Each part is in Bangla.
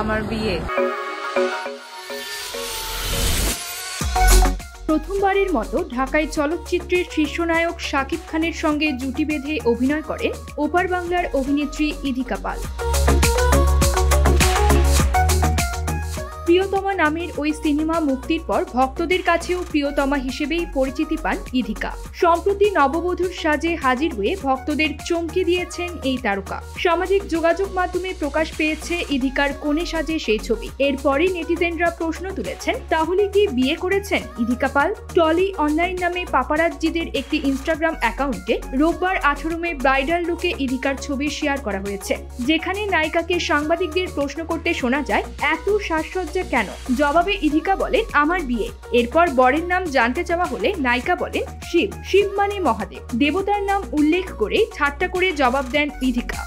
আমার বিয়ে। প্রথমবারের মতো ঢাকায় চলচ্চিত্রের শীর্ষনায়ক শাকিব খানের সঙ্গে জুটি বেঁধে অভিনয় করেন ওপার বাংলার অভিনেত্রী ইধিকা পাল। প্রিয়তমা নামের ওই সিনেমা মুক্তির পর ভক্তদের কাছেও প্রিয়তমা হিসেবেই পরিচিতি পান ইধিকা। সম্প্রতি নববধূর সাজে হাজির হয়ে ভক্তদের চমকে দিয়েছেন এই তারকা। সামাজিক যোগাযোগ মাধ্যমে প্রকাশ পেয়েছে ইধিকার কনে সাজে সেই ছবি। এরপরই নেটিজেনরা প্রশ্ন তুলেছেন, তাহলে কি বিয়ে করেছেন ইধিকা পাল? টলি অনলাইন নামে পাপারাজ্জিদের একটি ইনস্টাগ্রাম অ্যাকাউন্টে রোববার 18 মে ব্রাইডাল লুকে ইধিকার ছবি শেয়ার করা হয়েছে, যেখানে নায়িকাকে সাংবাদিকদের প্রশ্ন করতে শোনা যায়, এত সাজসজ্জা কেন? জবাবে ইধিকা বলেন, আমার বিয়ে। এরপর বরের নাম জানতে চাওয়া হলে নায়িকা বলেন, শিব। শিব মানে মহাদেব। দেবতার নাম উল্লেখ করে ঠাট্টা করে জবাব দেন ইধিকা।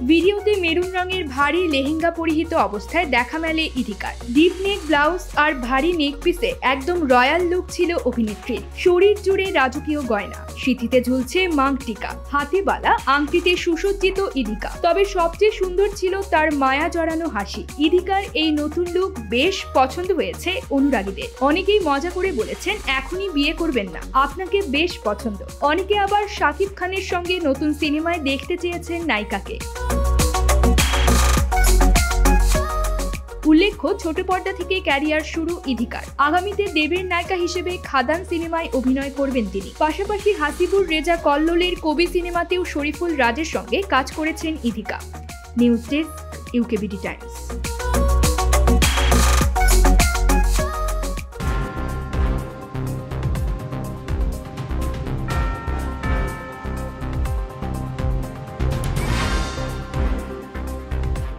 ভিডিওতে মেরুন রঙের ভারী লেহেঙ্গা পরিহিত অবস্থায় দেখা মেলে ইধিকার। ডিপ নেক ব্লাউজ আর ভারী নেক পিসে একদম রয়্যাল লুক ছিল অভিনেত্রীর। শরীর জুড়ে রাজকীয় গয়না, সিঁথিতে ঝুলছে মাংটিকা, হাতে বালা আংটিতে সুসজ্জিত ইধিকা। তবে সবচেয়ে সুন্দর ছিল তার মায়া জড়ানো হাসি। ইধিকার এই নতুন লুক বেশ পছন্দ হয়েছে অনুরাগীদের। অনেকেই মজা করে বলেছেন, এখনই বিয়ে করবেন না, আপনাকে বেশ পছন্দ। অনেকে আবার শাকিব খানের সঙ্গে নতুন সিনেমায় দেখতে চেয়েছেন নায়িকাকে। উল্লেখ্য, ছোট পর্দা থেকে ক্যারিয়ার শুরু ইধিকার। আগামীতে দেবের নায়িকা হিসেবে খাদান সিনেমায় অভিনয় করবেন তিনি। পাশাপাশি হাসিবুর রেজা কল্লোলের কবি সিনেমাতেও শরীফুল রাজের সঙ্গে কাজ করেছেন Idhika. News desk, UKBD Times.